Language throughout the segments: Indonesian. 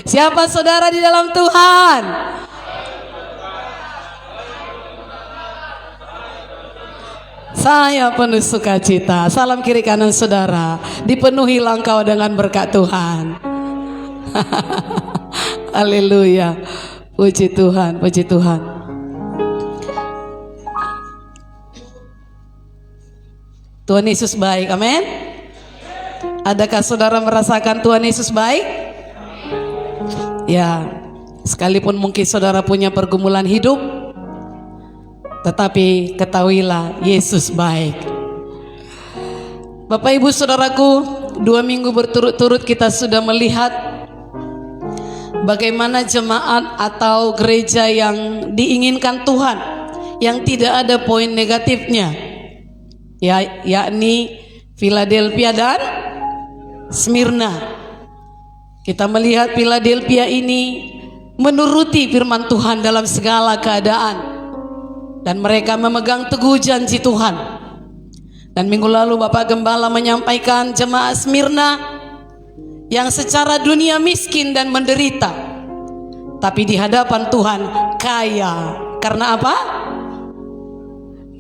Siapa saudara di dalam Tuhan? Saya penuh sukacita. Salam kiri kanan saudara. Dipenuhilah engkau dengan berkat Tuhan. Haleluya. Puji Tuhan, puji Tuhan. Tuhan Yesus baik, amin. Adakah saudara merasakan Tuhan Yesus baik? Ya, sekalipun mungkin saudara punya pergumulan hidup, tetapi ketahuilah Yesus baik. Bapak Ibu Saudaraku, 2 minggu berturut-turut kita sudah melihat bagaimana jemaat atau gereja yang diinginkan Tuhan, yang tidak ada poin negatifnya, yakni Philadelphia dan Smyrna. Kita melihat Philadelphia ini menuruti firman Tuhan dalam segala keadaan, dan mereka memegang teguh janji Tuhan. Dan minggu lalu Bapak Gembala menyampaikan jemaat Smyrna yang secara dunia miskin dan menderita, tapi di hadapan Tuhan kaya. Karena apa?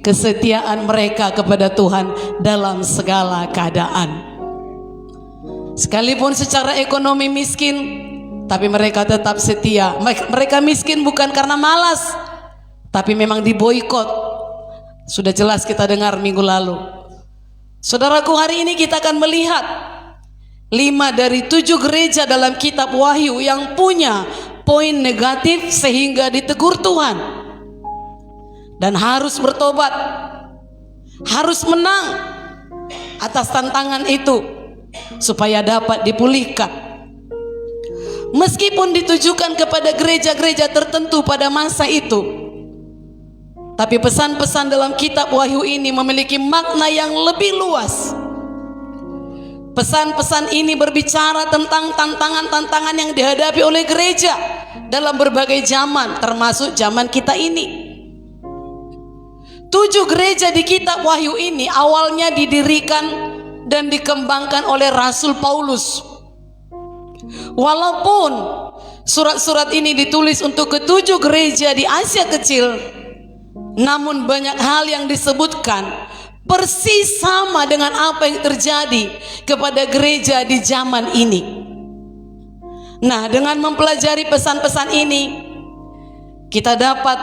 Kesetiaan mereka kepada Tuhan dalam segala keadaan. Sekalipun secara ekonomi miskin, tapi mereka tetap setia. Mereka miskin bukan karena malas, tapi memang diboikot. Sudah jelas kita dengar minggu lalu. Saudaraku, hari ini kita akan melihat 5 dari 7 gereja dalam kitab Wahyu yang punya poin negatif sehingga ditegur Tuhan, dan harus bertobat, harus menang atas tantangan itu supaya dapat dipulihkan. Meskipun ditujukan kepada gereja-gereja tertentu pada masa itu, tapi pesan-pesan dalam kitab Wahyu ini memiliki makna yang lebih luas. Pesan-pesan ini berbicara tentang tantangan-tantangan yang dihadapi oleh gereja dalam berbagai zaman, termasuk zaman kita ini. 7 gereja di kitab Wahyu ini awalnya didirikan dan dikembangkan oleh Rasul Paulus. Walaupun surat-surat ini ditulis untuk ke-7 gereja di Asia Kecil, namun banyak hal yang disebutkan persis sama dengan apa yang terjadi kepada gereja di zaman ini. Nah, dengan mempelajari pesan-pesan ini, kita dapat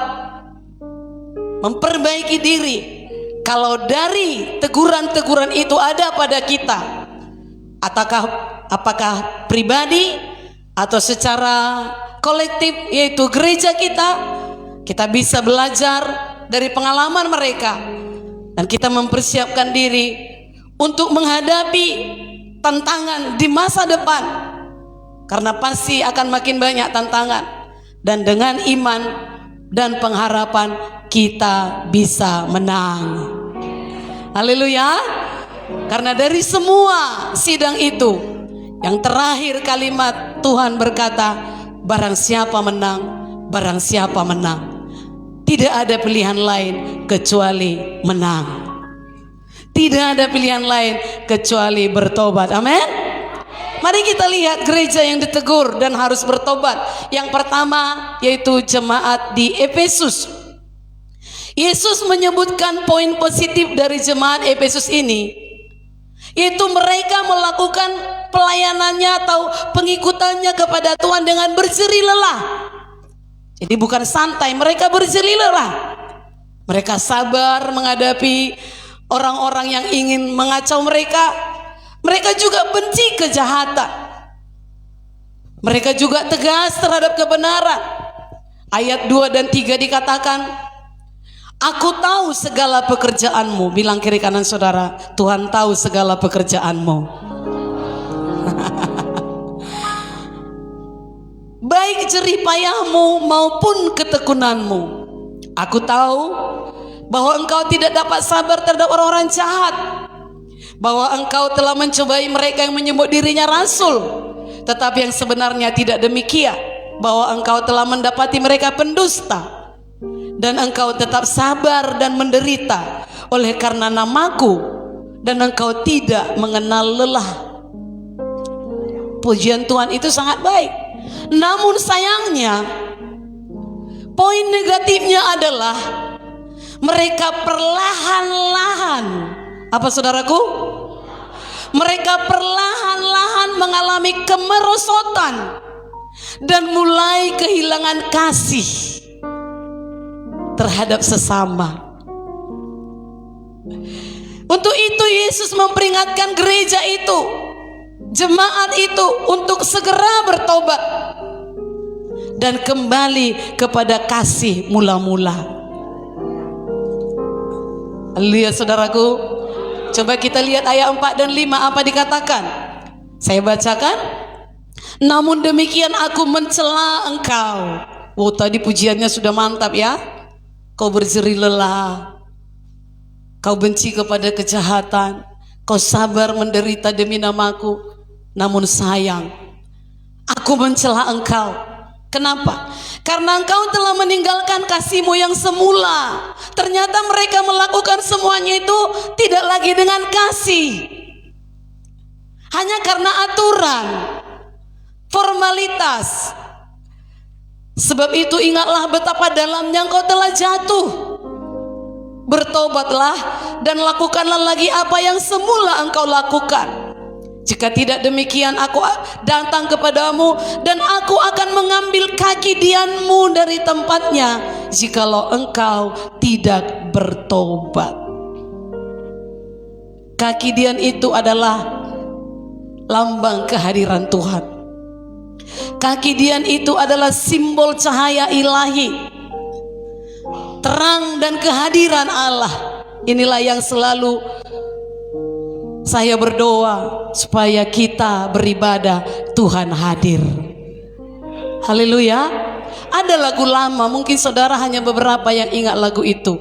memperbaiki diri. Kalau dari teguran-teguran itu ada pada kita, apakah pribadi atau secara kolektif, yaitu gereja kita bisa belajar dari pengalaman mereka, dan kita mempersiapkan diri untuk menghadapi tantangan di masa depan, karena pasti akan makin banyak tantangan, dan dengan iman dan pengharapan kita bisa menang. Haleluya. Karena dari semua sidang itu, yang terakhir kalimat Tuhan berkata, barang siapa menang, barang siapa menang. Tidak ada pilihan lain kecuali menang. Tidak ada pilihan lain kecuali bertobat. Amin. Mari kita lihat gereja yang ditegur dan harus bertobat. Yang pertama yaitu jemaat di Efesus. Yesus menyebutkan poin positif dari jemaat Efesus ini, yaitu mereka melakukan pelayanannya atau pengikutannya kepada Tuhan dengan berseri lelah. Jadi bukan santai, mereka berseri lelah. Mereka sabar menghadapi orang-orang yang ingin mengacau mereka. Mereka juga benci kejahatan. Mereka juga tegas terhadap kebenaran. Ayat 2 dan 3 dikatakan, aku tahu segala pekerjaanmu. Bilang kiri kanan saudara, Tuhan tahu segala pekerjaanmu. Baik jerih payahmu maupun ketekunanmu. Aku tahu bahwa engkau tidak dapat sabar terhadap orang-orang jahat, bahwa engkau telah mencobai mereka yang menyebut dirinya rasul, tetapi yang sebenarnya tidak demikian, bahwa engkau telah mendapati mereka pendusta, dan engkau tetap sabar dan menderita oleh karena namaku, dan engkau tidak mengenal lelah. Pujian Tuhan itu sangat baik. Namun sayangnya, poin negatifnya adalah mereka perlahan-lahan, apa saudaraku? Mereka perlahan-lahan mengalami kemerosotan dan mulai kehilangan kasih terhadap sesama. Untuk itu Yesus memperingatkan gereja itu, jemaat itu, untuk segera bertobat dan kembali kepada kasih mula-mula. Lihat saudaraku, coba kita lihat ayat 4 dan 5 apa dikatakan. Saya bacakan. Namun demikian aku mencela engkau. Oh, tadi pujiannya sudah mantap ya. Kau berjerih lelah, kau benci kepada kejahatan, kau sabar menderita demi namaku. Namun sayang, aku mencela engkau. Kenapa? Karena engkau telah meninggalkan kasihmu yang semula. Ternyata mereka melakukan semuanya itu tidak lagi dengan kasih, hanya karena aturan, formalitas. Sebab itu ingatlah betapa dalamnya engkau telah jatuh. Bertobatlah dan lakukanlah lagi apa yang semula engkau lakukan. Jika tidak demikian, aku datang kepadamu dan aku akan mengambil kaki dianmu dari tempatnya, jikalau engkau tidak bertobat. Kaki dian itu adalah lambang kehadiran Tuhan. Kaki dian itu adalah simbol cahaya ilahi, terang dan kehadiran Allah. Inilah yang selalu saya berdoa, supaya kita beribadah Tuhan hadir. Haleluya. Ada lagu lama, mungkin saudara hanya beberapa yang ingat lagu itu,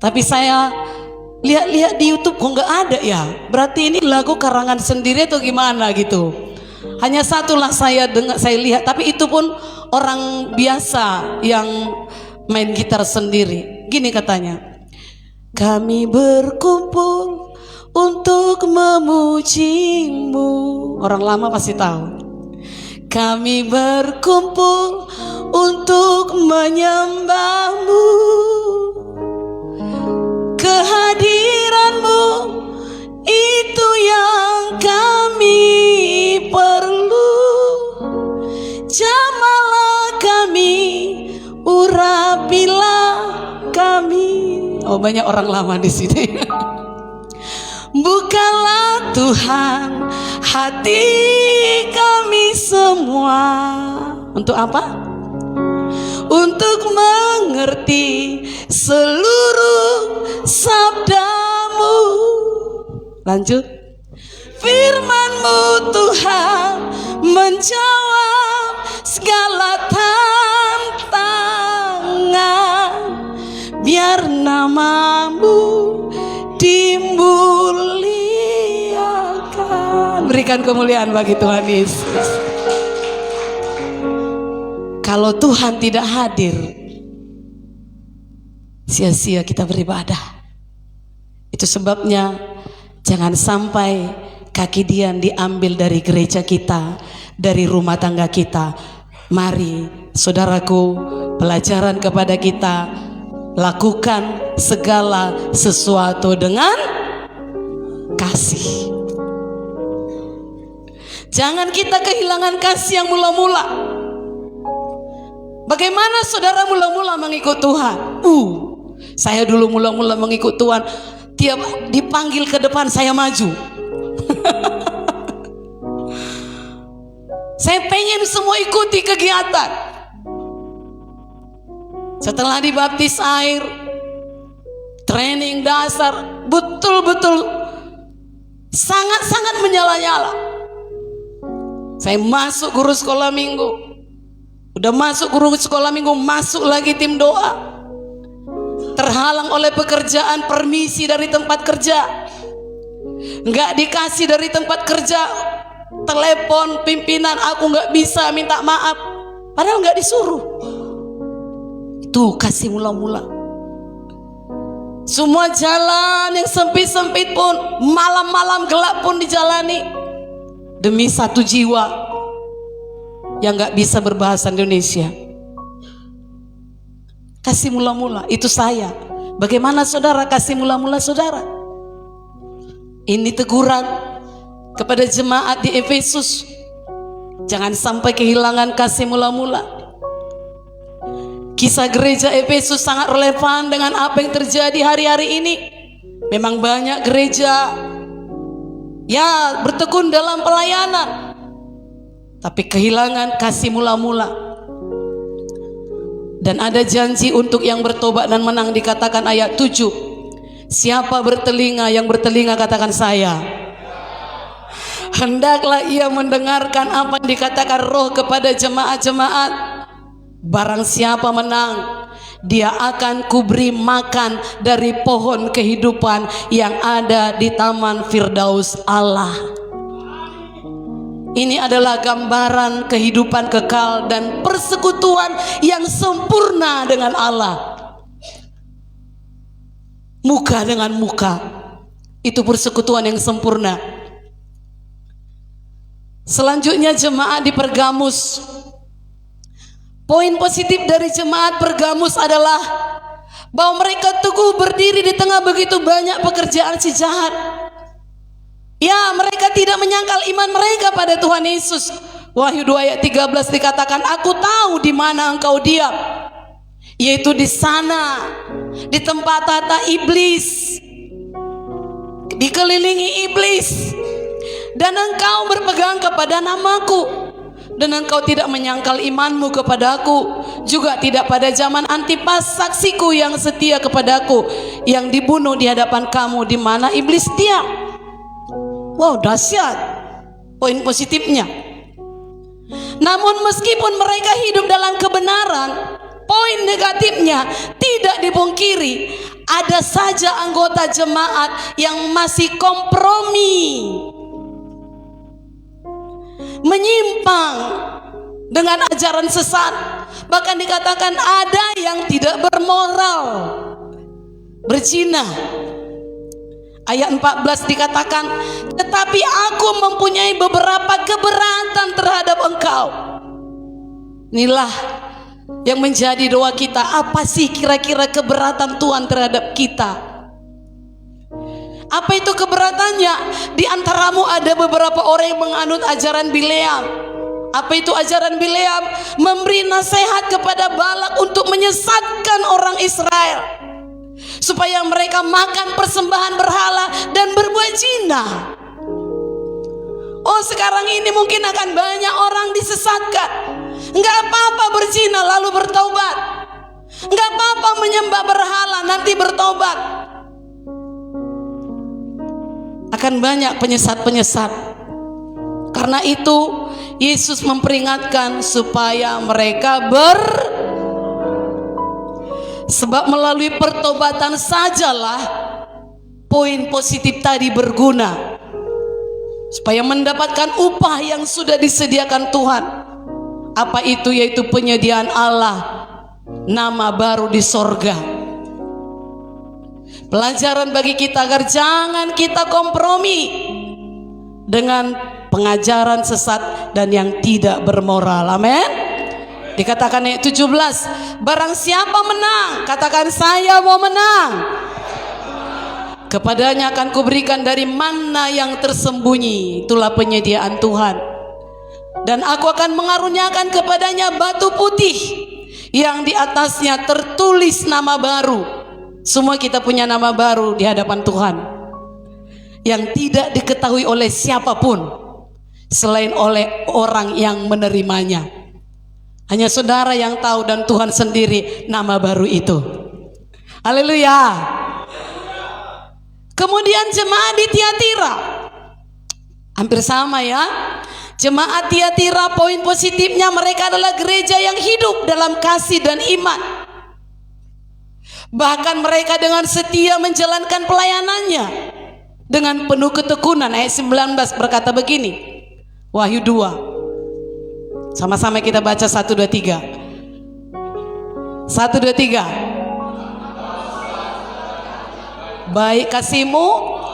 tapi saya lihat-lihat di YouTube kok nggak ada ya. Berarti ini lagu karangan sendiri atau gimana gitu. Hanya satulah saya dengar, saya lihat, tapi itu pun orang biasa yang main gitar sendiri. Gini katanya, kami berkumpul untuk memujimu. Orang lama pasti tahu. Kami berkumpul untuk menyembahmu. Kehadiranmu itu yang kami perlu. Jamalah kami, urapilah kami. Oh, banyak orang lama di sini. Bukalah Tuhan hati kami semua. Untuk apa? Untuk mengerti seluruh sabdamu. Lanjut. Firman-Mu Tuhan menjawab segala tantangan. Biar nama-Mu dimuliakan. Berikan kemuliaan bagi Tuhan Yesus. Kalau Tuhan tidak hadir, sia-sia kita beribadah. Itu sebabnya jangan sampai kaki dian diambil dari gereja kita, dari rumah tangga kita. Mari saudaraku, pelajaran kepada kita, lakukan segala sesuatu dengan kasih. Jangan kita kehilangan kasih yang mula-mula. Bagaimana saudara mula-mula mengikut Tuhan? Saya dulu mula-mula mengikut Tuhan, tiap dipanggil ke depan saya maju. Saya pengen semua ikuti kegiatan. Setelah dibaptis air, training dasar, betul-betul sangat-sangat menyala-nyala. Saya masuk guru sekolah minggu. Udah masuk guru sekolah minggu, masuk lagi tim doa. Terhalang oleh pekerjaan, permisi dari tempat kerja, nggak dikasih dari tempat kerja. Telepon pimpinan, aku nggak bisa, minta maaf. Padahal nggak disuruh. Itu kasih mula-mula. Semua jalan yang sempit-sempit pun, malam-malam gelap pun dijalani demi satu jiwa. yang gak bisa berbahasa Indonesia. Kasih mula-mula, itu saya. Bagaimana saudara kasih mula-mula saudara? Ini teguran kepada jemaat di Efesus. Jangan sampai kehilangan kasih mula-mula. Kisah gereja Efesus sangat relevan dengan apa yang terjadi hari-hari ini. Memang banyak gereja ya bertekun dalam pelayanan, tapi kehilangan kasih mula-mula. Dan ada janji untuk yang bertobat dan menang, dikatakan ayat 7. Siapa bertelinga, yang bertelinga katakan saya. Hendaklah ia mendengarkan apa yang dikatakan Roh kepada jemaat-jemaat. Barang siapa menang, dia akan kuberi makan dari pohon kehidupan yang ada di taman Firdaus Allah. Ini adalah gambaran kehidupan kekal dan persekutuan yang sempurna dengan Allah. Muka dengan muka, itu persekutuan yang sempurna. Selanjutnya jemaat di Pergamus. Poin positif dari jemaat Pergamus adalah bahwa mereka teguh berdiri di tengah begitu banyak pekerjaan si jahat. Ya, mereka tidak menyangkal iman mereka pada Tuhan Yesus. Wahyu 2 ayat 13 dikatakan, aku tahu di mana engkau diam, yaitu di sana, di tempat tata iblis, dikelilingi iblis, dan engkau berpegang kepada namaku. Dan engkau tidak menyangkal imanmu kepadaku, juga tidak pada zaman Antipas saksiku yang setia kepadaku, yang dibunuh di hadapan kamu, di mana iblis diam. Wow, dahsyat poin positifnya. Namun meskipun mereka hidup dalam kebenaran, poin negatifnya tidak dipungkiri. Ada saja anggota jemaat yang masih kompromi, menyimpang dengan ajaran sesat. Bahkan dikatakan ada yang tidak bermoral, berzina. Ayat 14 dikatakan, tetapi aku mempunyai beberapa keberatan terhadap engkau. Inilah yang menjadi doa kita. Apa sih kira-kira keberatan Tuhan terhadap kita? Apa itu keberatannya? Di antaramu ada beberapa orang yang menganut ajaran Bileam. Apa itu ajaran Bileam? Memberi nasihat kepada Balak untuk menyesatkan orang Israel, supaya mereka makan persembahan berhala dan berbuat zina. Oh, sekarang ini mungkin akan banyak orang disesatkan. Enggak apa-apa berzina lalu bertobat. Enggak apa-apa menyembah berhala nanti bertobat. Akan banyak penyesat-penyesat. Karena itu Yesus memperingatkan supaya mereka sebab melalui pertobatan sajalah poin positif tadi berguna, supaya mendapatkan upah yang sudah disediakan Tuhan. Apa itu? Yaitu penyediaan Allah, nama baru di sorga. Pelajaran bagi kita agar jangan kita kompromi dengan pengajaran sesat dan yang tidak bermoral. Amin. Dikatakan ayat 17, barang siapa menang, katakan saya mau menang, kepadanya akan kuberikan dari mana yang tersembunyi. Itulah penyediaan Tuhan. Dan aku akan mengaruniakan kepadanya batu putih yang di atasnya tertulis nama baru. Semua kita punya nama baru di hadapan Tuhan, yang tidak diketahui oleh siapapun selain oleh orang yang menerimanya. Hanya saudara yang tahu dan Tuhan sendiri nama baru itu. Haleluya. Kemudian jemaat di Tiatira, hampir sama ya. Jemaat Tiatira, poin positifnya mereka adalah gereja yang hidup dalam kasih dan iman. Bahkan mereka dengan setia menjalankan pelayanannya dengan penuh ketekunan. Ayat 19 berkata begini, Wahyu 2. Sama-sama kita baca 1, 2, 3. 1, 2, 3. Baik kasihmu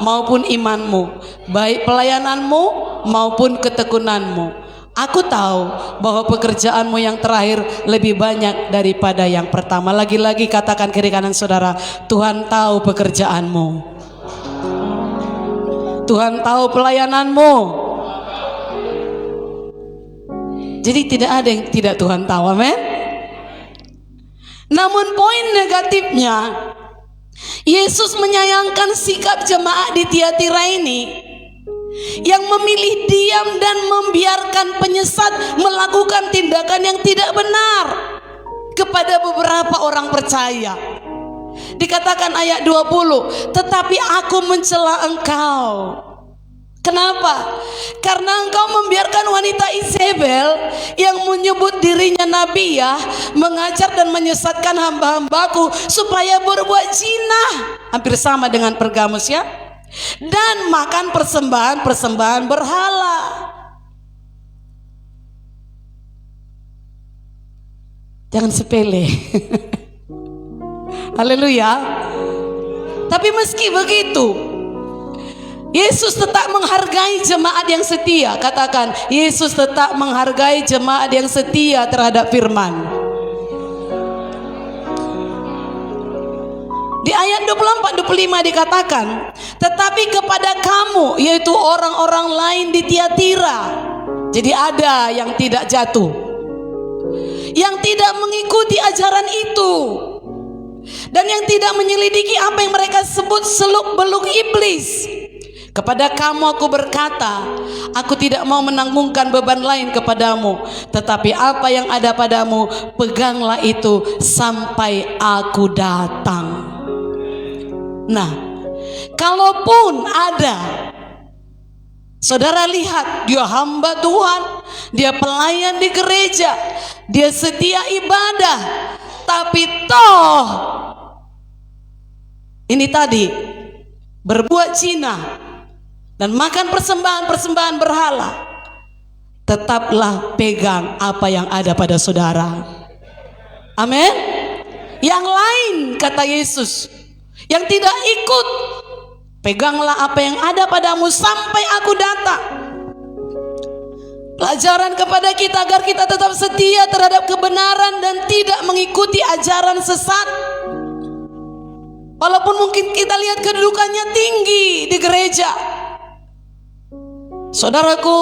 maupun imanmu, baik pelayananmu maupun ketekunanmu, Aku tahu bahwa pekerjaanmu yang terakhir lebih banyak daripada yang pertama. Lagi-lagi katakan kiri kanan saudara, Tuhan tahu pekerjaanmu. Tuhan tahu pelayananmu. Jadi tidak ada yang tidak Tuhan tahu, amin. Namun poin negatifnya, Yesus menyayangkan sikap jemaat di Tiatira ini yang memilih diam dan membiarkan penyesat melakukan tindakan yang tidak benar kepada beberapa orang percaya. Dikatakan ayat 20, tetapi aku mencela engkau. Kenapa? Karena engkau membiarkan wanita Izebel yang menyebut dirinya Nabiyah mengajar dan menyesatkan hamba-hambaku supaya berbuat zina, hampir sama dengan Pergamus ya, dan makan persembahan berhala. Jangan sepele. Haleluya. Tapi meski begitu, Yesus tetap menghargai jemaat yang setia. Katakan, Yesus tetap menghargai jemaat yang setia terhadap firman. Di ayat 24-25 dikatakan, tetapi kepada kamu, yaitu orang-orang lain di Tiatira. Jadi ada yang tidak jatuh, yang tidak mengikuti ajaran itu, dan yang tidak menyelidiki apa yang mereka sebut seluk-beluk iblis. Kepada kamu aku berkata, aku tidak mau menanggungkan beban lain kepadamu, tetapi apa yang ada padamu, peganglah itu sampai aku datang. Nah, kalaupun ada, saudara lihat, dia hamba Tuhan, dia pelayan di gereja, dia setia ibadah, tapi toh ini tadi berbuat zina dan makan persembahan berhala, tetaplah pegang apa yang ada pada saudara. Amin. Yang lain, kata Yesus, yang tidak ikut, peganglah apa yang ada padamu sampai aku datang. Pelajaran kepada kita agar kita tetap setia terhadap kebenaran dan tidak mengikuti ajaran sesat. Walaupun mungkin kita lihat kedudukannya tinggi di gereja, saudaraku,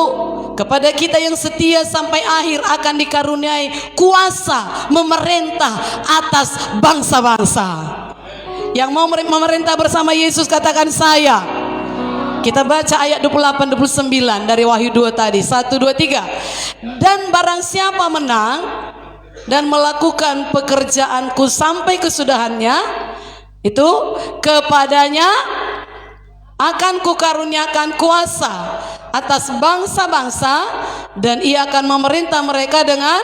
kepada kita yang setia sampai akhir akan dikaruniai kuasa memerintah atas bangsa-bangsa. Yang mau memerintah bersama Yesus katakan saya. Kita baca ayat 28-29 dari Wahyu 2 tadi. 1, 2, 3. Dan barang siapa menang dan melakukan pekerjaanku sampai kesudahannya, itu kepadanya akan kukaruniakan kuasa atas bangsa-bangsa, dan ia akan memerintah mereka dengan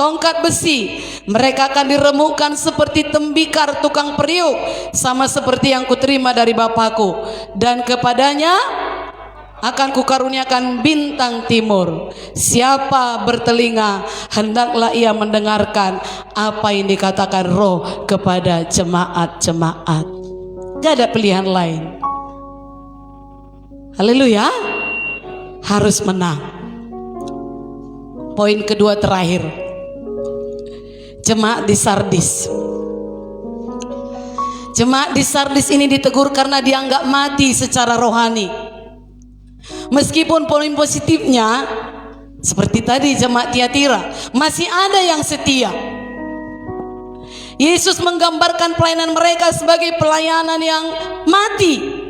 tongkat besi. Mereka akan diremukkan seperti tembikar tukang periuk, sama seperti yang kuterima dari Bapakku. Dan kepadanya akan kukaruniakan bintang timur. Siapa bertelinga, hendaklah ia mendengarkan apa yang dikatakan Roh kepada jemaat-jemaat. Gak ada pilihan lain. Haleluya. Harus menang. Poin kedua terakhir, jemaat di Sardis. Jemaat di Sardis ini ditegur karena dianggap mati secara rohani. Meskipun poin positifnya seperti tadi jemaat Tiatira, masih ada yang setia. Yesus menggambarkan pelayanan mereka sebagai pelayanan yang mati.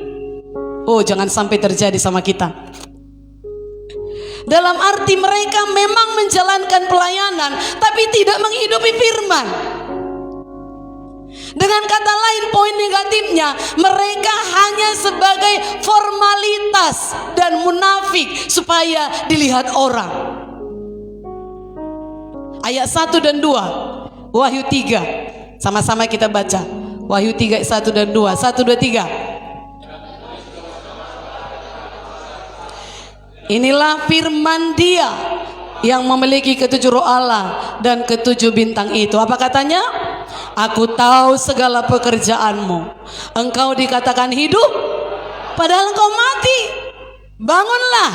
Oh, jangan sampai terjadi sama kita. Dalam arti mereka memang menjalankan pelayanan, tapi tidak menghidupi firman. Dengan kata lain, poin negatifnya, mereka hanya sebagai formalitas dan munafik supaya dilihat orang. Ayat 1 dan 2 Wahyu 3, sama-sama kita baca. Wahyu 3 1 dan 2. 1, 2, 3. Inilah firman Dia yang memiliki ketujuh roh Allah dan ketujuh bintang itu. Apa katanya? Aku tahu segala pekerjaanmu. Engkau dikatakan hidup, padahal engkau mati. Bangunlah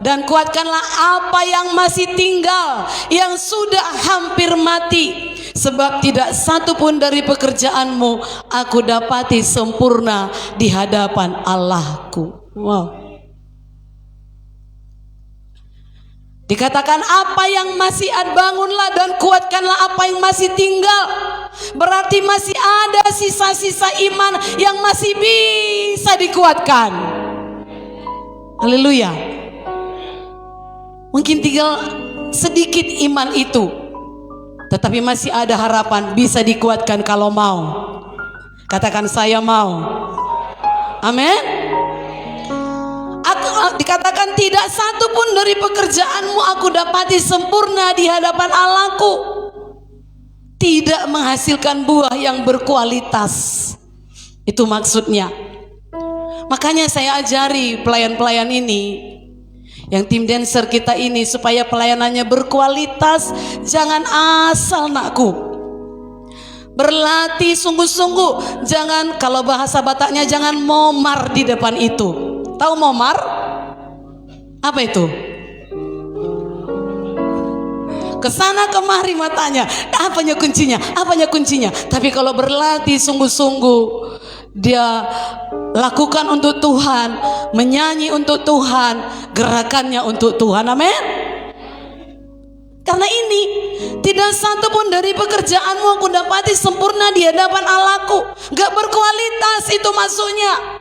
Dan kuatkanlah apa yang masih tinggal, yang sudah hampir mati. Sebab tidak satu pun dari pekerjaanmu aku dapati sempurna di hadapan Allahku. Wow. Dikatakan apa yang masih ada, bangunlah dan kuatkanlah apa yang masih tinggal. Berarti masih ada sisa-sisa iman yang masih bisa dikuatkan. Haleluya. Mungkin tinggal sedikit iman itu, tetapi masih ada harapan bisa dikuatkan kalau mau. Katakan saya mau. Amin. Dikatakan tidak satu pun dari pekerjaanmu aku dapati sempurna di hadapan Allahku. Tidak menghasilkan buah yang berkualitas. Itu maksudnya. Makanya saya ajari pelayan-pelayan ini, yang tim dancer kita ini, supaya pelayanannya berkualitas. Jangan asal nakku, berlatih sungguh-sungguh. Jangan, kalau bahasa Bataknya, jangan momar di depan itu. Tahu momar? Apa itu? Kesana kemari matanya. Apanya kuncinya? Apanya kuncinya? Tapi kalau berlatih sungguh-sungguh, dia lakukan untuk Tuhan, menyanyi untuk Tuhan, gerakannya untuk Tuhan. Amin. Karena ini tidak satu pun dari pekerjaanmu aku dapati sempurna di hadapan Allahku. Gak berkualitas, itu maksudnya.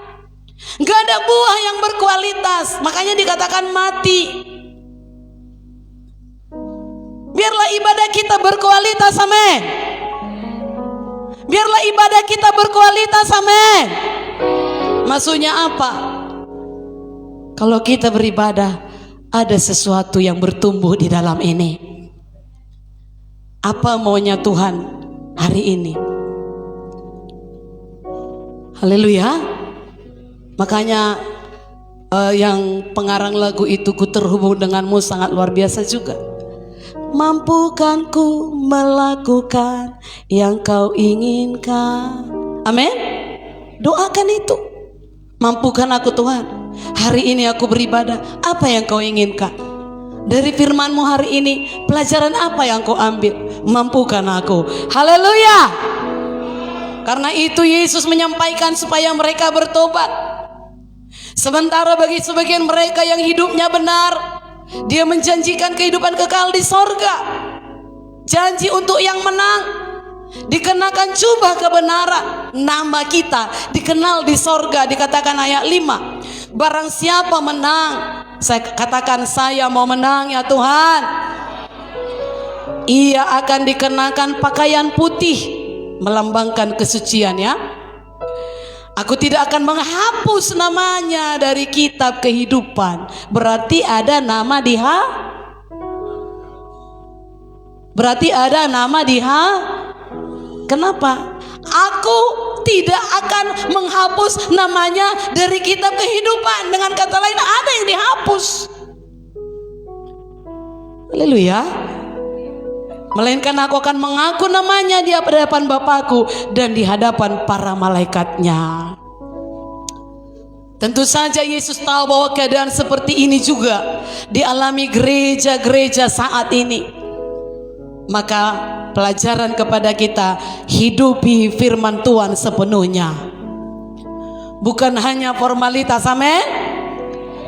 Gak ada buah yang berkualitas. Makanya dikatakan mati. Biarlah ibadah kita berkualitas. Amin. Biarlah ibadah kita berkualitas. Amin. Maksudnya apa? Kalau kita beribadah, ada sesuatu yang bertumbuh di dalam ini. Apa maunya Tuhan hari ini? Haleluya. Makanya yang pengarang lagu itu, ku terhubung denganmu, sangat luar biasa juga. Mampukan ku melakukan yang kau inginkan. Amin. Doakan itu. Mampukan aku Tuhan, hari ini aku beribadah, apa yang kau inginkan? Dari firman-Mu hari ini, pelajaran apa yang kau ambil? Mampukan aku. Haleluya. Karena itu Yesus menyampaikan supaya mereka bertobat. Sementara bagi sebagian mereka yang hidupnya benar, Dia menjanjikan kehidupan kekal di sorga. Janji untuk yang menang, dikenakan jubah kebenaran. Nama kita dikenal di sorga. Dikatakan ayat 5, barang siapa menang, saya katakan saya mau menang ya Tuhan, ia akan dikenakan pakaian putih, melambangkan kesucian ya. Aku tidak akan menghapus namanya dari kitab kehidupan. Berarti ada nama di Berarti ada nama di Kenapa? Aku tidak akan menghapus namanya dari kitab kehidupan. Dengan kata lain, ada yang dihapus. Haleluya. Melainkan aku akan mengaku namanya di hadapan Bapakku dan di hadapan para malaikatnya. Tentu saja Yesus tahu bahwa keadaan seperti ini juga dialami gereja-gereja saat ini. Maka pelajaran kepada kita, hidupi firman Tuhan sepenuhnya. Bukan hanya formalitas. Amin.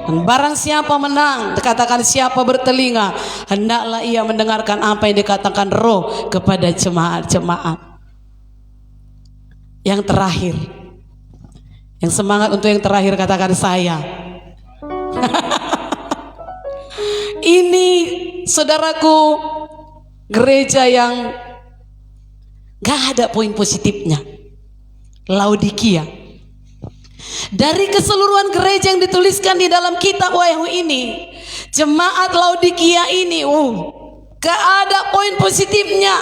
Barang siapa menang, dikatakan siapa bertelinga, hendaklah ia mendengarkan apa yang dikatakan Roh kepada jemaat-jemaat. Yang terakhir, yang semangat untuk yang terakhir, katakan saya. Ini saudaraku, gereja yang gak ada poin positifnya. Laodikia. Dari keseluruhan gereja yang dituliskan di dalam kitab Wahyu ini, jemaat Laodikia ini gak ada poin positifnya.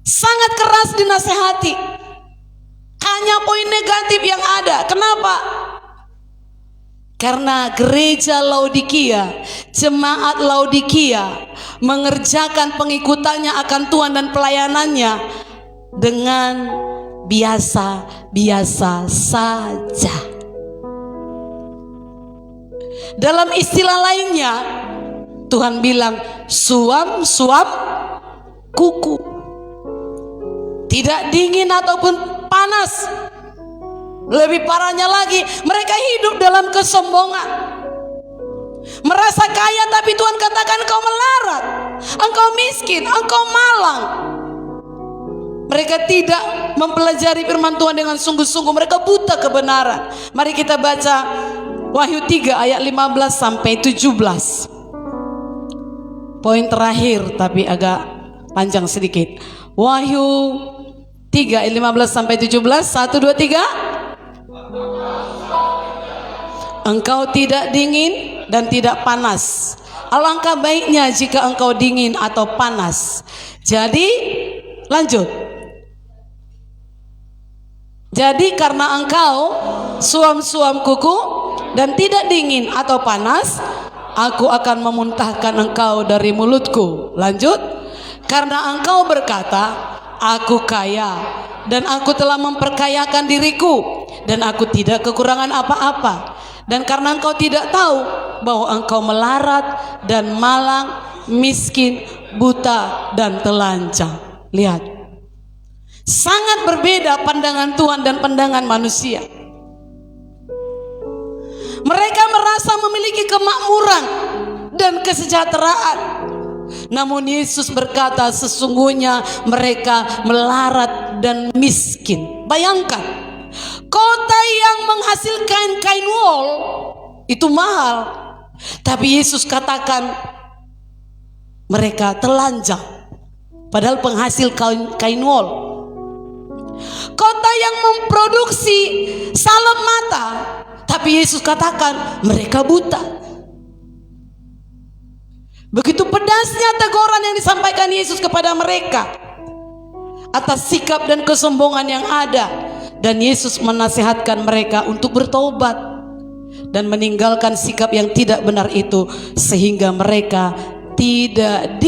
Sangat keras dinasehati. Hanya poin negatif yang ada. Kenapa? Karena gereja Laodikia, jemaat Laodikia mengerjakan pengikutannya akan Tuhan dan pelayanannya dengan biasa-biasa saja. Dalam istilah lainnya, Tuhan bilang suam-suam kuku. Tidak dingin ataupun panas. Lebih parahnya lagi, mereka hidup dalam kesombongan. Merasa kaya, tapi Tuhan katakan engkau melarat, engkau miskin, engkau malang. Mereka tidak mempelajari firman Tuhan dengan sungguh-sungguh. Mereka buta kebenaran. Mari kita baca Wahyu 3 ayat 15 sampai 17. Poin terakhir tapi agak panjang sedikit. Wahyu 3 ayat 15 sampai 17. 1, 2, 3. Engkau tidak dingin dan tidak panas. Alangkah baiknya jika engkau dingin atau panas. Jadi lanjut. Jadi karena engkau suam-suam kuku dan tidak dingin atau panas, aku akan memuntahkan engkau dari mulutku. Lanjut. Karena engkau berkata, aku kaya dan aku telah memperkayakan diriku dan aku tidak kekurangan apa-apa. Dan karena engkau tidak tahu bahwa engkau melarat dan malang, miskin, buta dan telanjang. Lihat. Sangat berbeda pandangan Tuhan dan pandangan manusia. Mereka merasa memiliki kemakmuran dan kesejahteraan. Namun Yesus berkata sesungguhnya mereka melarat dan miskin. Bayangkan, kota yang menghasilkan kain wol itu mahal. Tapi Yesus katakan mereka telanjang. Padahal penghasil kain wol. Kota yang memproduksi salep mata, tapi Yesus katakan mereka buta. Begitu pedasnya teguran yang disampaikan Yesus kepada mereka atas sikap dan kesombongan yang ada. Dan Yesus menasihatkan mereka untuk bertobat dan meninggalkan sikap yang tidak benar itu, sehingga mereka tidak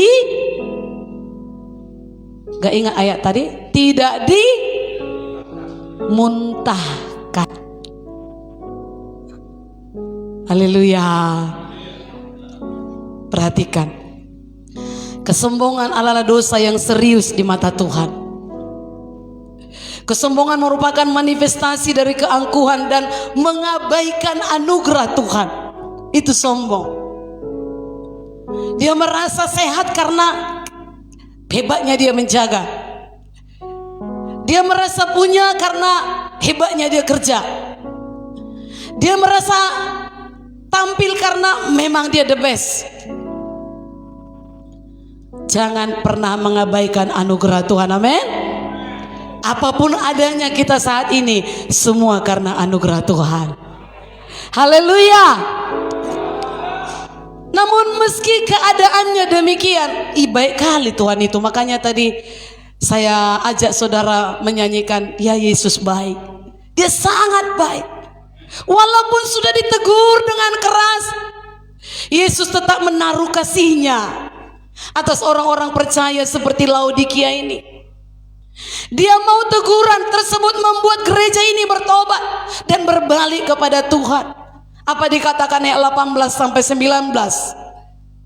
gak ingat ayat tadi, tidak dimuntahkan. Haleluya. Perhatikan, kesombongan adalah dosa yang serius di mata Tuhan. Kesombongan merupakan manifestasi dari keangkuhan dan mengabaikan anugerah Tuhan. Itu sombong. Dia merasa sehat karena hebatnya dia menjaga. Dia merasa punya karena hebatnya dia kerja. Dia merasa tampil karena memang dia the best. Jangan pernah mengabaikan anugerah Tuhan. Amin. Apapun adanya kita saat ini, semua karena anugerah Tuhan. Haleluya. Namun meski keadaannya demikian, baik kali Tuhan itu. Makanya tadi saya ajak saudara menyanyikan, ya Yesus baik. Dia sangat baik. Walaupun sudah ditegur dengan keras, Yesus tetap menaruh kasih-Nya atas orang-orang percaya seperti Laodikia ini. Dia mau teguran tersebut membuat gereja ini bertobat dan berbalik kepada Tuhan. Apa dikatakan ayat 18 sampai 19?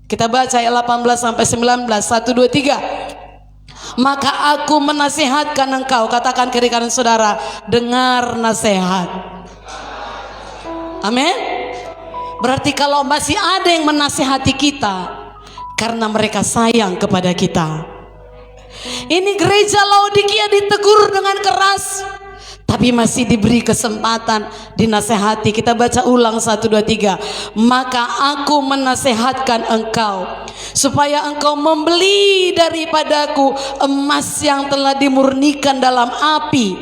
Kita baca ayat 18 sampai 19. 1, 2, 3. Maka aku menasihatkan engkau. Katakan kiri kanan saudara, dengar nasihat. Amin. Berarti kalau masih ada yang menasihati kita, karena mereka sayang kepada kita. Ini gereja Laodikia ditegur dengan keras, tapi masih diberi kesempatan dinasehati. Kita baca ulang 1, 2, 3. Maka aku menasehatkan engkau supaya engkau membeli daripadaku emas yang telah dimurnikan dalam api,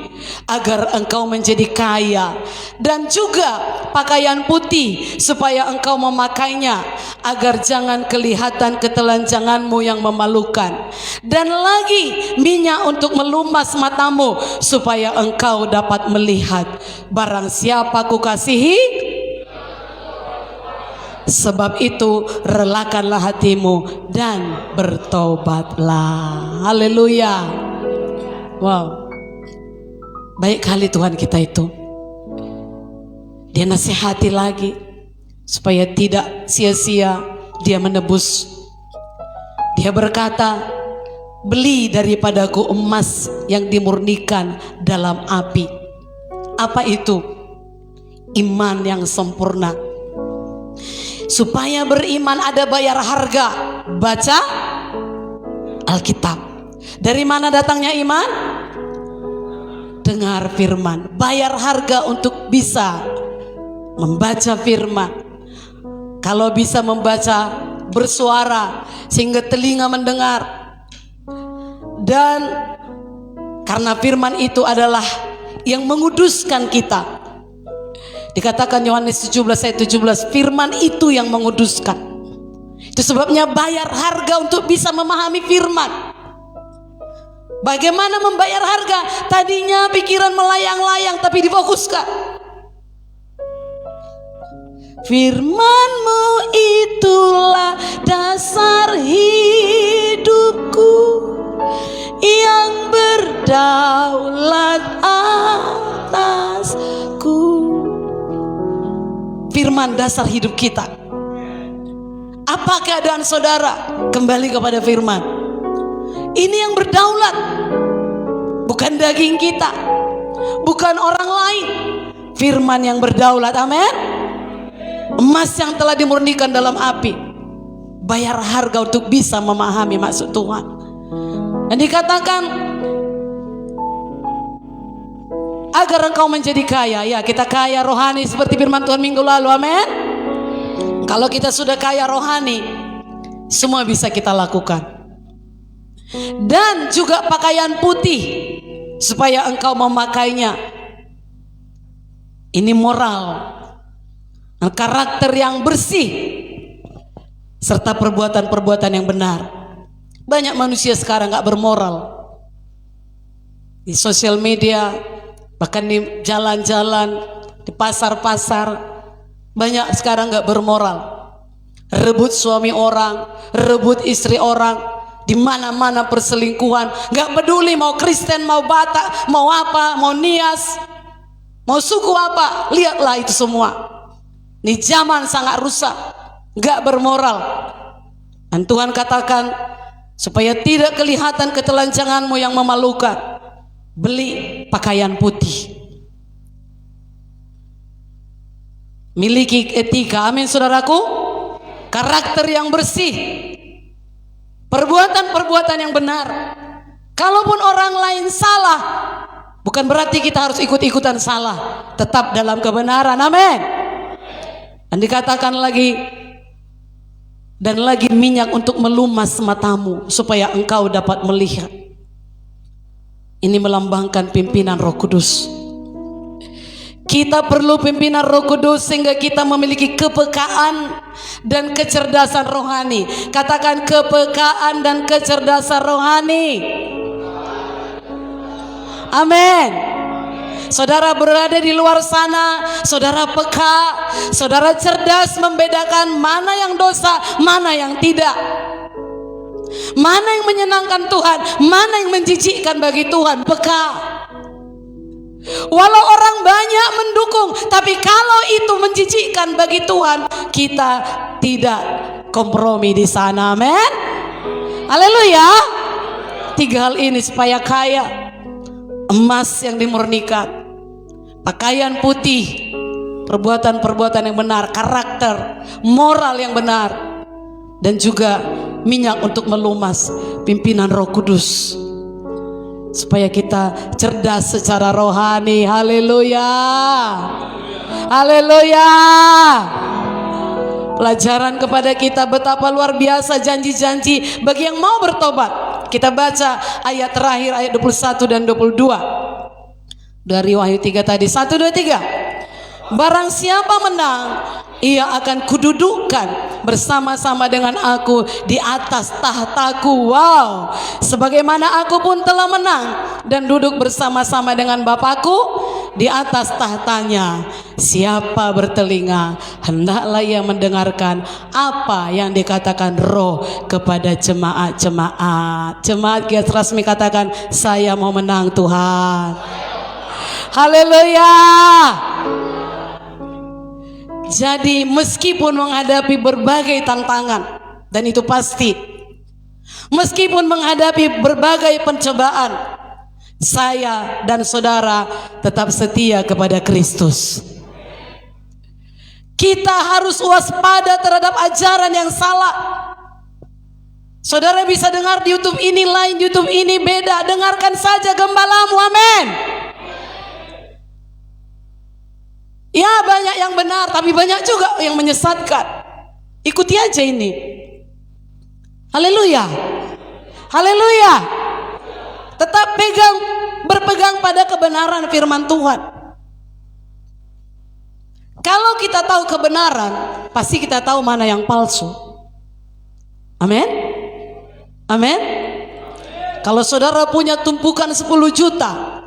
agar engkau menjadi kaya, dan juga pakaian putih supaya engkau memakainya, agar jangan kelihatan ketelanjanganmu yang memalukan, dan lagi minyak untuk melumas matamu supaya engkau dapat melihat. Barang siapa kukasihi, sebab itu relakanlah hatimu dan bertobatlah. Haleluya. Wow, baik kali Tuhan kita itu. Dia nasihati lagi. supaya tidak sia-sia dia menebus. Dia berkata, beli daripadaku emas yang dimurnikan dalam api. Apa itu? Iman yang sempurna. Supaya beriman ada bayar harga. Baca Alkitab. Dari mana datangnya iman? Dengar firman. Bayar harga untuk bisa membaca firman. Kalau bisa membaca bersuara sehingga telinga mendengar. Dan karena firman itu adalah yang menguduskan kita. Dikatakan Yohanes 17 ayat 17, firman itu yang menguduskan. Itu sebabnya bayar harga untuk bisa memahami firman. Bagaimana membayar harga? Tadinya pikiran melayang-layang tapi difokuskan. Firman-Mu itulah dasar hidupku yang berdaulat atasku. Firman dasar hidup kita. Apa keadaan saudara? Kembali kepada firman. Ini yang berdaulat, bukan daging kita, bukan orang lain. Firman yang berdaulat, amin. Emas yang telah dimurnikan dalam api. Bayar harga untuk bisa memahami maksud Tuhan. Dan dikatakan agar engkau menjadi kaya. Ya, kita kaya rohani seperti firman Tuhan minggu lalu, amin. Kalau kita sudah kaya rohani, semua bisa kita lakukan. Dan juga pakaian putih supaya engkau memakainya. Ini moral, karakter yang bersih, serta perbuatan-perbuatan yang benar. Banyak manusia sekarang gak bermoral. Di sosial media, bahkan di jalan-jalan, di pasar-pasar, banyak sekarang gak bermoral. Rebut suami orang, rebut istri orang, di mana-mana perselingkuhan. Gak peduli mau Kristen, mau Batak, mau apa, mau Nias, mau suku apa, lihatlah itu semua. Ini zaman sangat rusak, gak bermoral. Dan Tuhan katakan, supaya tidak kelihatan ketelanjanganmu yang memalukan, beli pakaian putih. Miliki etika, amin saudaraku. Karakter yang bersih, perbuatan-perbuatan yang benar. Kalaupun orang lain salah, bukan berarti kita harus ikut-ikutan salah. Tetap dalam kebenaran, amin. Dan dikatakan lagi, dan lagi minyak untuk melumas matamu, supaya engkau dapat melihat. Ini melambangkan pimpinan Roh Kudus. Kita perlu pimpinan Roh Kudus sehingga kita memiliki kepekaan dan kecerdasan rohani. Katakan kepekaan dan kecerdasan rohani. Amin. Saudara berada di luar sana, saudara peka, saudara cerdas membedakan mana yang dosa, mana yang tidak. Mana yang menyenangkan Tuhan, mana yang menjijikkan bagi Tuhan, peka. Walau orang banyak mendukung, tapi kalau itu menjijikkan bagi Tuhan, kita tidak kompromi di sana, amin. Haleluya. 3 hal ini supaya kaya: emas yang dimurnikan, pakaian putih, perbuatan-perbuatan yang benar, karakter, moral yang benar, dan juga minyak untuk melumas, pimpinan Roh Kudus, supaya kita cerdas secara rohani. Haleluya. Haleluya. Pelajaran kepada kita betapa luar biasa janji-janji bagi yang mau bertobat. Kita baca ayat terakhir, ayat 21 dan 22 dari Wahyu 3 tadi. 1, 2, 3. Barang siapa menang, ia akan kududukkan bersama-sama dengan aku di atas tahtaku. Wow. Sebagaimana aku pun telah menang dan duduk bersama-sama dengan Bapakku di atas tahtanya. Siapa bertelinga, hendaklah ia mendengarkan apa yang dikatakan Roh kepada jemaat-jemaat. Jemaat Giat Rasmi katakan, saya mau menang Tuhan. Haleluya. Jadi meskipun menghadapi berbagai tantangan, dan itu pasti, meskipun menghadapi berbagai pencobaan, saya dan saudara tetap setia kepada Kristus. Kita harus waspada terhadap ajaran yang salah. Saudara bisa dengar di YouTube ini lain, YouTube ini beda. Dengarkan saja gembalamu, amin. Ya, banyak yang benar, tapi banyak juga yang menyesatkan. Ikuti aja ini. Haleluya, haleluya. Tetap berpegang pada kebenaran firman Tuhan. Kalau kita tahu kebenaran, pasti kita tahu mana yang palsu. Amin. Amin. Kalau saudara punya tumpukan 10 juta,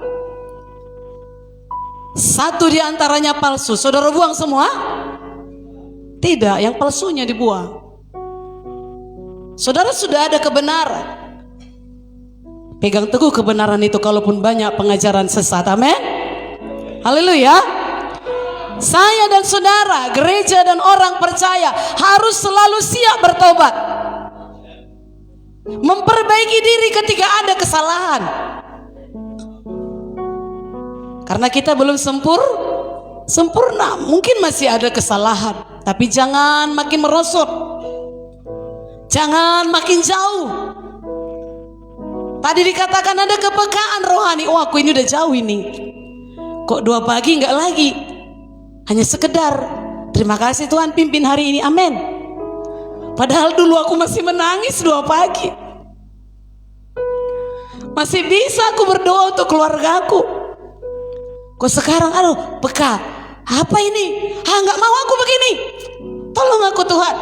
satu di antaranya palsu, saudara buang semua? Tidak, yang palsunya dibuang. Saudara sudah ada kebenaran, pegang teguh kebenaran itu kalaupun banyak pengajaran sesat. Amin. Haleluya. Saya dan saudara, gereja dan orang percaya harus selalu siap bertobat, memperbaiki diri ketika ada kesalahan. Karena kita belum sempurna, mungkin masih ada kesalahan, tapi jangan makin merosot, jangan makin jauh. Tadi dikatakan ada kepekaan rohani. Oh, aku ini udah jauh ini, kok 2 pagi enggak lagi, hanya sekedar terima kasih Tuhan pimpin hari ini, amin. Padahal dulu aku masih menangis 2 pagi. Masih bisa aku berdoa untuk keluargaku. Kok sekarang aduh peka. Apa ini? Nggak mau aku begini. Tolong aku Tuhan.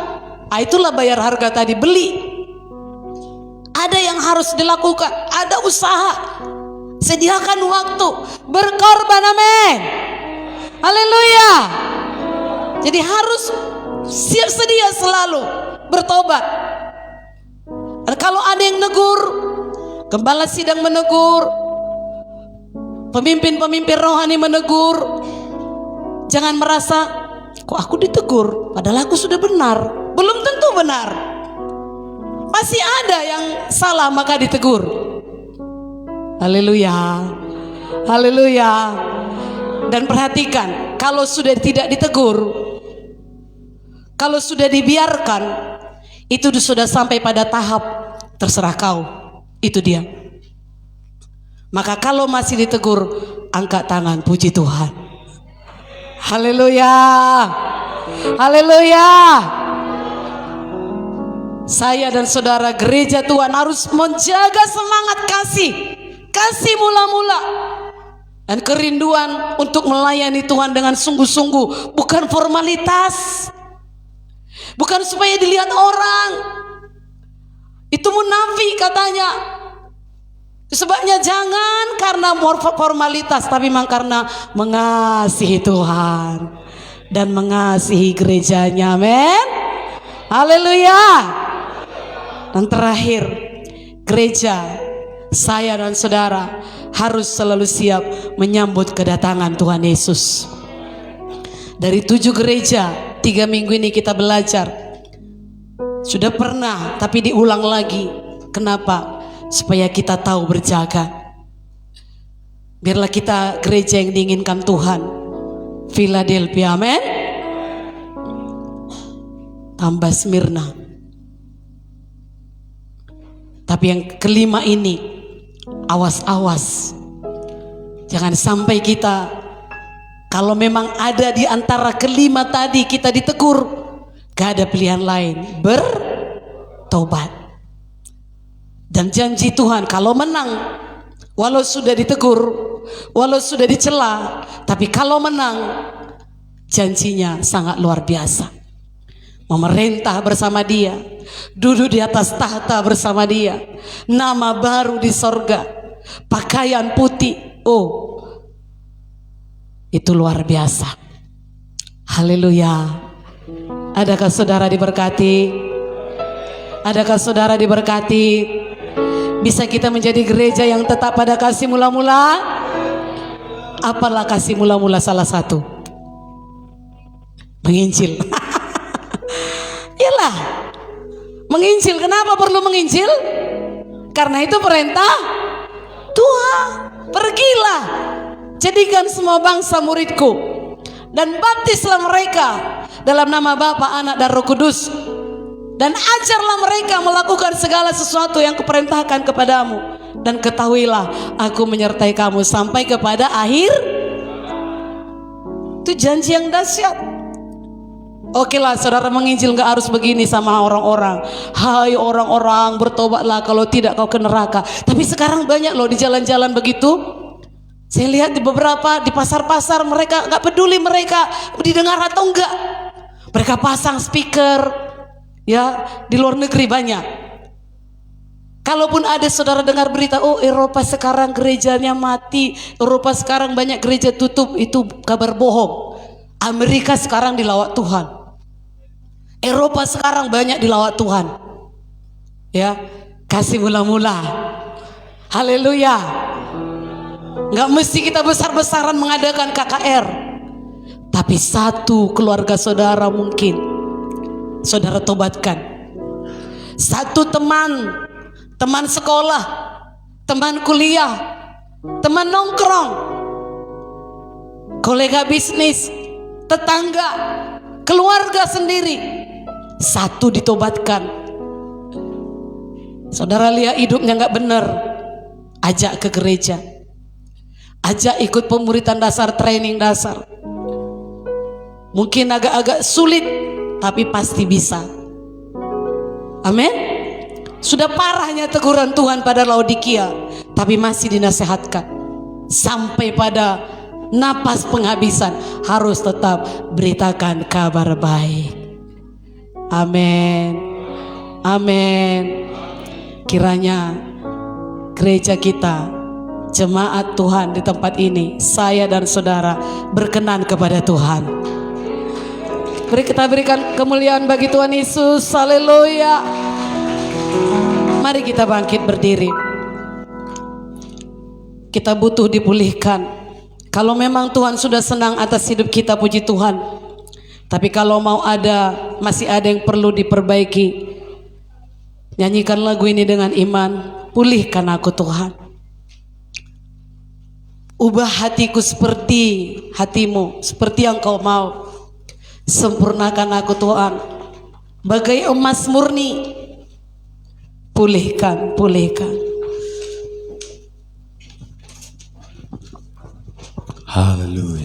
Itulah bayar harga tadi, beli. Ada yang harus dilakukan. Ada usaha. Sediakan waktu. Berkorban, amin. Haleluya. Jadi harus siap sedia selalu bertobat. Dan kalau ada yang negur, gembala sidang menegur, pemimpin-pemimpin rohani menegur, jangan merasa kok aku ditegur padahal aku sudah benar. Belum tentu benar, masih ada yang salah maka ditegur. Haleluya, haleluya. Dan perhatikan, kalau sudah tidak ditegur, kalau sudah dibiarkan, itu sudah sampai pada tahap terserah kau. Itu dia. Maka kalau masih ditegur, angkat tangan, puji Tuhan. Haleluya, haleluya. Saya dan saudara gereja Tuhan harus menjaga semangat kasih mula-mula, dan kerinduan untuk melayani Tuhan dengan sungguh-sungguh, bukan formalitas, bukan supaya dilihat orang. Itu munafik katanya. Sebabnya jangan karena formalitas, tapi memang karena mengasihi Tuhan dan mengasihi gerejanya. Amin. Haleluya. Dan terakhir, gereja, saya dan saudara harus selalu siap menyambut kedatangan Tuhan Yesus. Dari 7 gereja, 3 minggu ini kita belajar. Sudah pernah, tapi diulang lagi. Kenapa? Supaya kita tahu berjaga. Biarlah kita gereja yang diinginkan Tuhan, Philadelphia, amin. Tambah Smyrna. Tapi yang kelima ini, awas-awas, jangan sampai kita, kalau memang ada di antara kelima tadi kita ditegur, gak ada pilihan lain, bertobat. Dan janji Tuhan kalau menang, walau sudah ditegur, walau sudah dicela, tapi kalau menang, janjinya sangat luar biasa. Memerintah bersama Dia, duduk di atas tahta bersama Dia, nama baru di sorga, pakaian putih. Oh, itu luar biasa. Haleluya. Adakah saudara diberkati? Adakah saudara diberkati? Bisa kita menjadi gereja yang tetap pada kasih mula-mula? Apalah kasih mula-mula salah satu? Menginjil. Iyalah, menginjil. Kenapa perlu menginjil? Karena itu perintah Tuhan. Pergilah, jadikan semua bangsa muridku, dan baptislah mereka dalam nama Bapa, Anak, dan Roh Kudus, dan ajarlah mereka melakukan segala sesuatu yang kuperintahkan kepadamu, dan ketahuilah aku menyertai kamu sampai kepada akhir. Itu janji yang dahsyat. Oke lah, saudara, menginjil gak harus begini sama orang-orang. Hai orang-orang, bertobatlah, kalau tidak kau ke neraka. Tapi sekarang banyak loh di jalan-jalan begitu. Saya lihat di beberapa, di pasar-pasar, mereka gak peduli mereka didengar atau enggak. Mereka pasang speaker, ya, di luar negeri banyak. Kalaupun ada saudara dengar berita, oh Eropa sekarang gerejanya mati, Eropa sekarang banyak gereja tutup, itu kabar bohong. Amerika sekarang dilawat Tuhan. Eropa sekarang banyak dilawat Tuhan. Ya, kasih mula-mula. Haleluya. Nggak mesti kita besar-besaran mengadakan KKR. Tapi satu keluarga saudara mungkin saudara tobatkan. Satu teman sekolah, teman kuliah, teman nongkrong, kolega bisnis, tetangga, keluarga sendiri, satu ditobatkan. Saudara lihat hidupnya nggak benar, ajak ke gereja, ajak ikut pemuritan dasar, training dasar. Mungkin agak-agak sulit, tapi pasti bisa. Amin. Sudah parahnya teguran Tuhan pada Laodikia, tapi masih dinasehatkan sampai pada napas penghabisan, harus tetap beritakan kabar baik. Amin. Amin. Kiranya gereja kita, jemaat Tuhan di tempat ini, saya dan saudara berkenan kepada Tuhan. Kita berikan kemuliaan bagi Tuhan Yesus. Haleluya. Mari kita bangkit berdiri. Kita butuh dipulihkan. Kalau memang Tuhan sudah senang atas hidup kita, puji Tuhan. Tapi kalau masih ada yang perlu diperbaiki, nyanyikan lagu ini dengan iman. Pulihkan aku Tuhan. Ubah hatiku seperti hatimu, seperti yang kau mau. Sempurnakan aku Tuhan, bagai emas murni. Pulihkan, pulihkan. Haleluya.